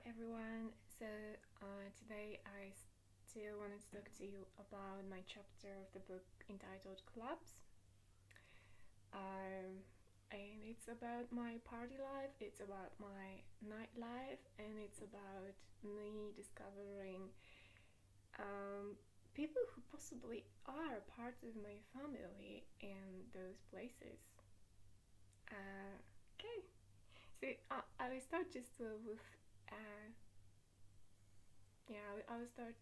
everyone. So today I still wanted to talk to you about my chapter of the book entitled Clubs. And it's about my party life, it's about my nightlife, and it's about me discovering people who possibly are part of my family in those places. Okay, so I will start just with uh, yeah, I will start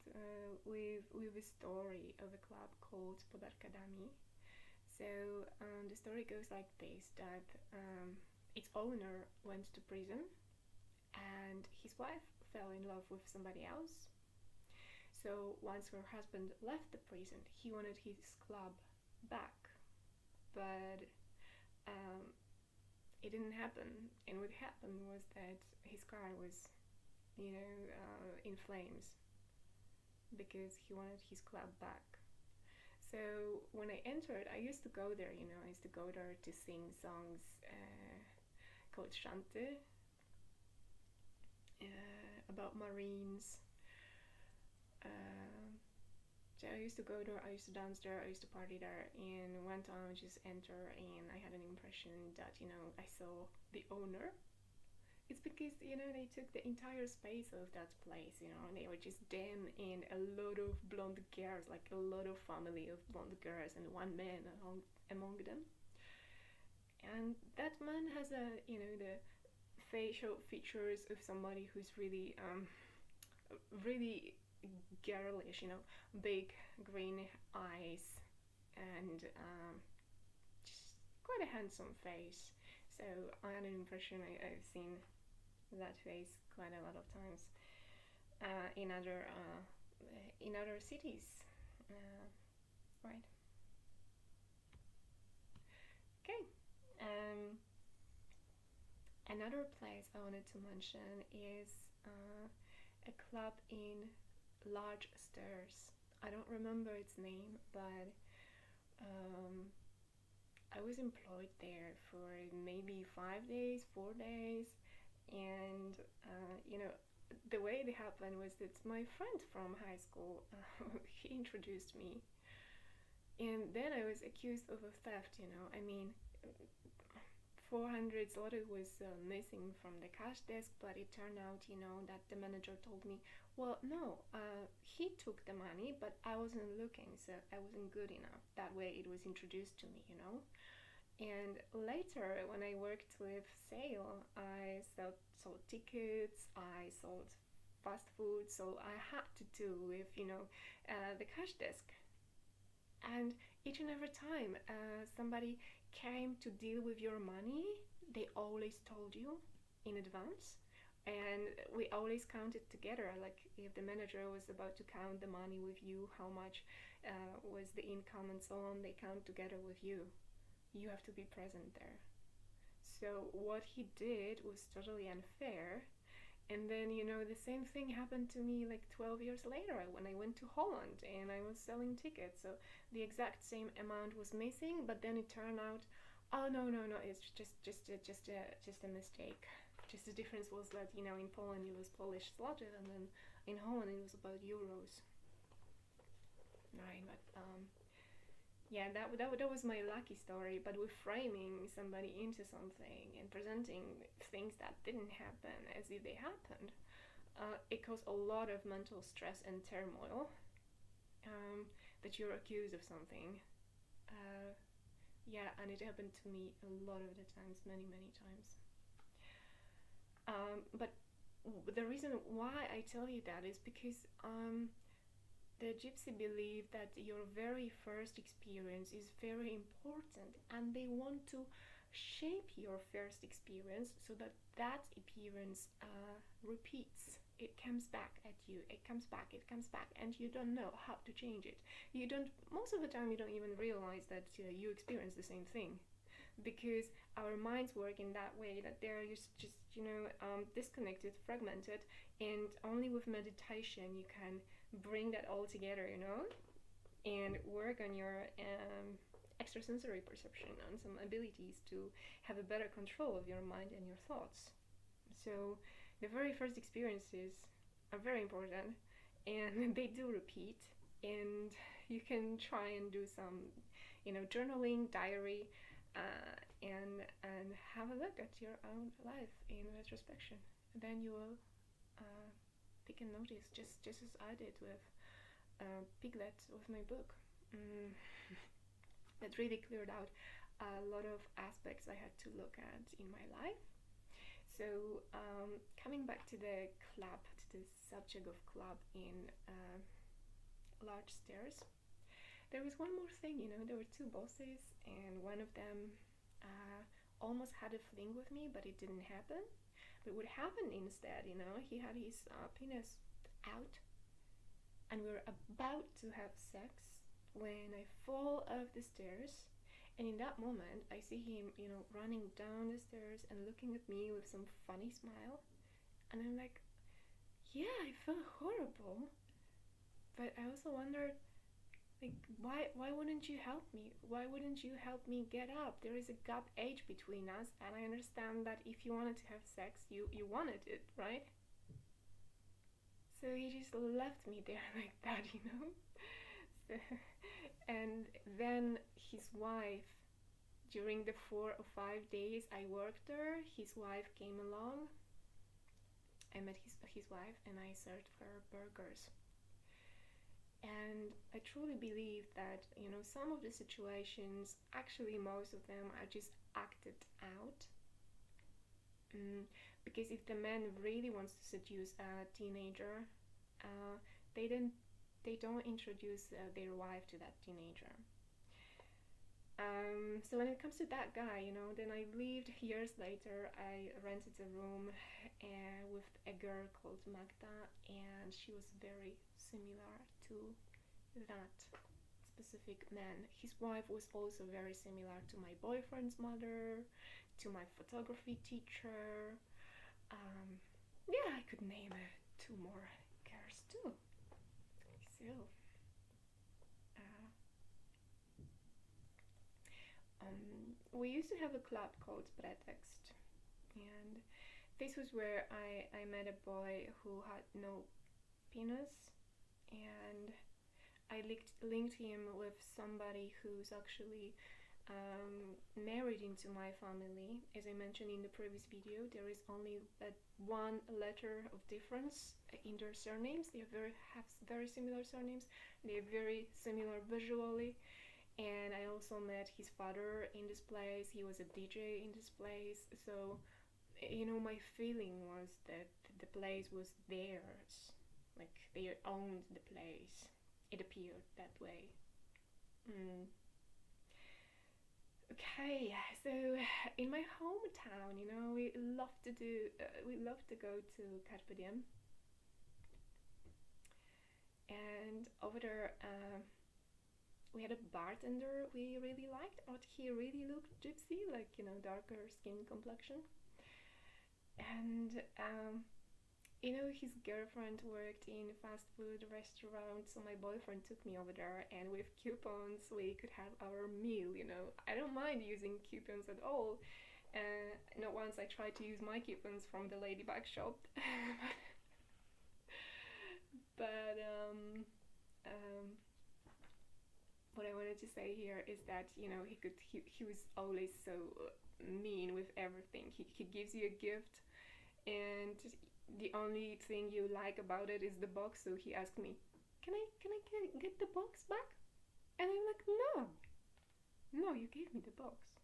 with a story of a club called Podarkadami. So the story goes like this: that its owner went to prison, and his wife fell in love with somebody else. So once her husband left the prison, he wanted his club back, but um, it didn't happen. And what happened was that his car was, in flames because he wanted his club back. So when I entered, I used to go there. I used to go there to sing songs called Shante about Marines. So I used to go there, I used to dance there, I used to party there, and one time I just entered and I had an impression that, I saw the owner. It's because, they took the entire space of that place, and they were just them and a lot of blonde girls, like a lot of family of blonde girls and one man among them. And that man has the facial features of somebody who's really girlish, big green eyes and just quite a handsome face. So I had an impression I've seen that face quite a lot of times in other cities, right? Okay. Another place I wanted to mention is a club in Large Stairs. I don't remember its name, but I was employed there for maybe 5 days, 4 days, and the way it happened was that my friend from high school he introduced me, and then I was accused of a theft. I mean, 400 zloty was missing from the cash desk, but it turned out, that the manager told me, well, no, he took the money, but I wasn't looking, so I wasn't good enough. That way it was introduced to me, And later, when I worked with sale, I sold tickets, I sold fast food, so I had to do with, the cash desk. And each and every time somebody came to deal with your money, they always told you in advance, and we always counted together. Like if the manager was about to count the money with you, how much was the income and so on, they count together with you. You have to be present there. So what he did was totally unfair. And then, the same thing happened to me like 12 years later when I went to Holland and I was selling tickets. So the exact same amount was missing, but then it turned out, oh no, it's just a mistake. Just the difference was that, in Poland it was Polish zloty, and then in Holland it was about euros. Right, but yeah, that was my lucky story. But with framing somebody into something and presenting things that didn't happen as if they happened, it caused a lot of mental stress and turmoil. That you're accused of something. Yeah, and it happened to me a lot of the times, many times. But the reason why I tell you that is because the gypsy believe that your very first experience is very important, and they want to shape your first experience so that appearance repeats. It comes back at you, it comes back, and you don't know how to change it. Most of the time you don't even realize that you experience the same thing, because our minds work in that way that they're just disconnected, fragmented, and only with meditation you can bring that all together, and work on your extrasensory perception, on some abilities to have a better control of your mind and your thoughts. So The very first experiences are very important, and they do repeat. And you can try and do some, journaling, diary, and have a look at your own life in retrospection. And then you will take a notice, just as I did with Piglet, with my book. That really cleared out a lot of aspects I had to look at in my life. So coming back to the club, to the subject of club in large stairs, there was one more thing. There were two bosses, and one of them almost had a fling with me, but it didn't happen. But what happened instead, he had his penis out, and we were about to have sex when I fall off the stairs. And in that moment, I see him, running down the stairs and looking at me with some funny smile. And I'm like, yeah, I felt horrible. But I also wondered, like, why wouldn't you help me? Why wouldn't you help me get up? There is a gap age between us, and I understand that if you wanted to have sex, you wanted it, right? So he just left me there like that, So, and then his wife, during the 4 or 5 days I worked there, his wife came along. I met his wife, and I served her burgers. And I truly believe that, some of the situations, actually most of them, are just acted out. Because if the man really wants to seduce a teenager, they don't introduce their wife to that teenager. So when it comes to that guy, then I lived years later. I rented a room with a girl called Magda, and she was very similar to that specific man. His wife was also very similar to my boyfriend's mother, to my photography teacher. I could name 2 more girls too. So, we used to have a club called Pretext, and this was where I met a boy who had no penis, and I linked him with somebody who's actually married into my family. As I mentioned in the previous video, there is only that 1 letter of difference in their surnames. They have very similar surnames. They're very similar visually. And I also met his father in this place. He was a DJ in this place. So, my feeling was that the place was theirs. Like, they owned the place. It appeared that way. Okay, so in my hometown, we love to go to Carpe Diem. And over there, we had a bartender we really liked, but he really looked gypsy, like, darker skin complexion. And, his girlfriend worked in a fast food restaurant, so my boyfriend took me over there, and with coupons we could have our meal, I don't mind using coupons at all. Not once I tried to use my coupons from the Ladybug shop. But, what I wanted to say here is that, he was always so mean with everything. He gives you a gift, and the only thing you like about it is the box. So he asked me, can I get the box back? And I'm like, no, you gave me the box.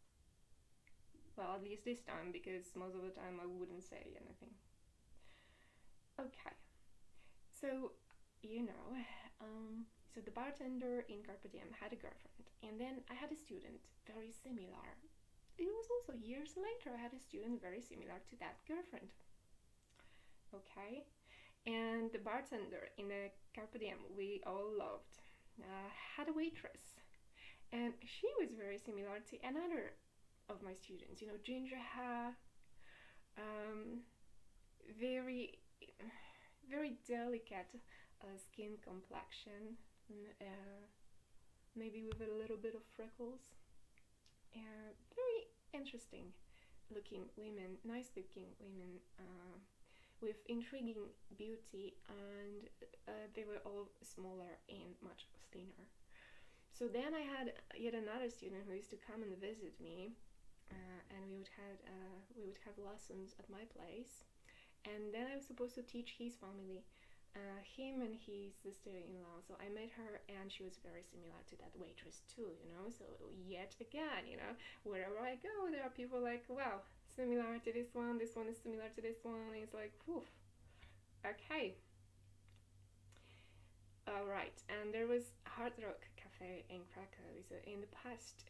Well, at least this time, because most of the time I wouldn't say anything. Okay, so so the bartender in Carpe Diem had a girlfriend, and then I had a student very similar. It was also years later I had a student very similar to that girlfriend. Okay, and the bartender in the Carpe Diem we all loved had a waitress, and she was very similar to another of my students. Ginger hair, very very delicate skin complexion, maybe with a little bit of freckles. Very interesting looking women, nice looking women. with intriguing beauty, and they were all smaller and much thinner. So then I had yet another student who used to come and visit me, and we would have lessons at my place, and then I was supposed to teach his family, him and his sister-in-law. So I met her, and she was very similar to that waitress too, you know. So yet again, you know, wherever I go, there are people like, wow, similar to this one is similar to this one. It's like, whew, okay. All right, and there was Hard Rock Cafe in Krakow. So in the past,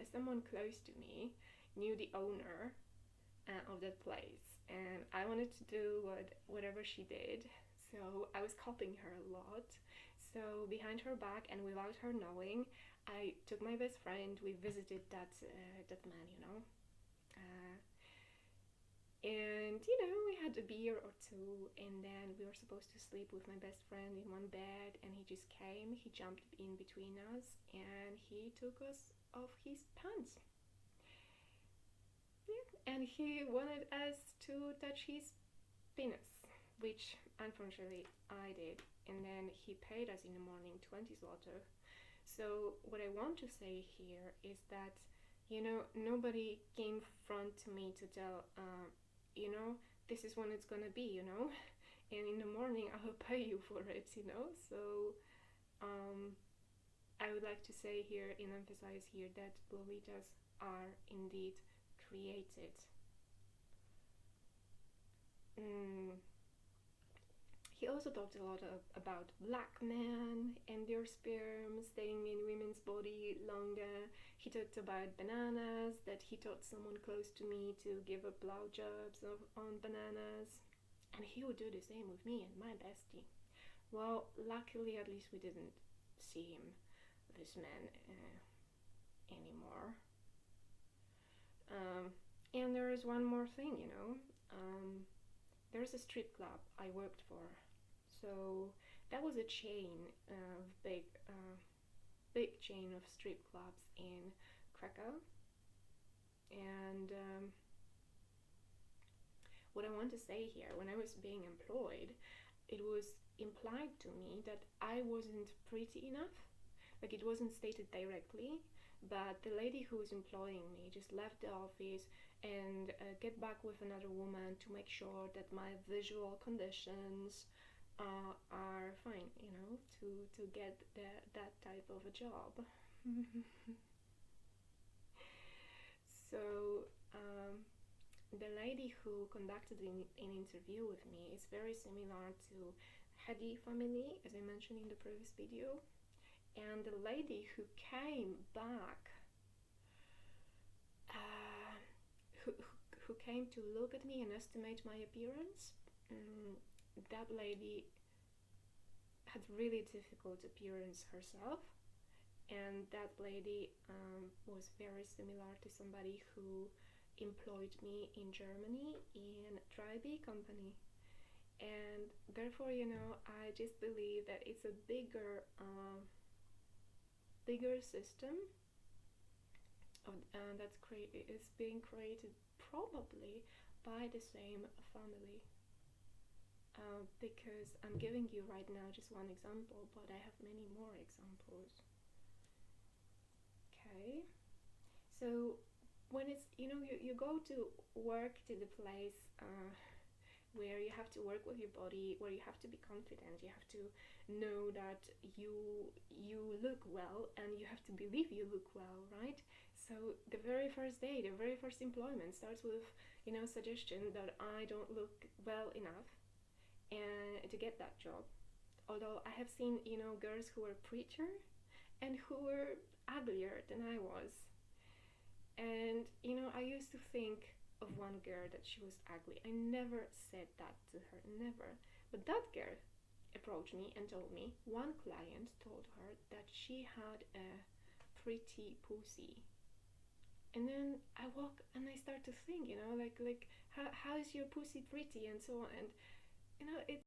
someone close to me knew the owner of that place, and I wanted to do whatever she did. So I was copying her a lot. So behind her back and without her knowing, I took my best friend. We visited that man, you know, and you know, we had a beer or two, and then we were supposed to sleep with my best friend in one bed, and he just came. He jumped in between us, and he took us off his pants. Yeah, and he wanted us to touch his penis, which unfortunately I did, and then he paid us in the morning 20 zloty. So what I want to say here is that, you know, nobody came front to me to tell, you know, this is when it's gonna be, you know, and in the morning I will pay you for it, you know. So I would like to say here and emphasize here that Lolitas are indeed created. He also talked a lot about black men and their sperm staying in women's body longer. He talked about bananas, that he taught someone close to me to give a blowjobs on bananas, and he would do the same with me and my bestie. Well, luckily, at least we didn't see him, this man, anymore. And there is one more thing, you know. There's a strip club I worked for. So that was a chain of big chain of strip clubs in Krakow. And what I want to say here, when I was being employed, it was implied to me that I wasn't pretty enough. Like, it wasn't stated directly, but the lady who was employing me just left the office and get back with another woman to make sure that my visual conditions are fine, you know, to get that type of a job. So the lady who conducted an interview with me is very similar to Hedy family, as I mentioned in the previous video. And the lady who came back, who came to look at me and estimate my appearance, that lady had really difficult appearance herself, and that lady was very similar to somebody who employed me in Germany in Dry-B company. And therefore, you know, I just believe that it's a bigger system is being created probably by the same family. Because I'm giving you right now just one example, but I have many more examples. Okay, so when it's, you know, you go to work to the place where you have to work with your body, where you have to be confident, you have to know that you look well, and you have to believe you look well, right? So the very first day, the very first employment starts with, you know, suggestion that I don't look well enough and to get that job. Although I have seen, you know, girls who were prettier and who were uglier than I was. And, you know, I used to think of one girl that she was ugly. I never said that to her, never. But that girl approached me and told me, one client told her that she had a pretty pussy. And then I walk and I start to think, you know, like how is your pussy pretty and so on. And, you know,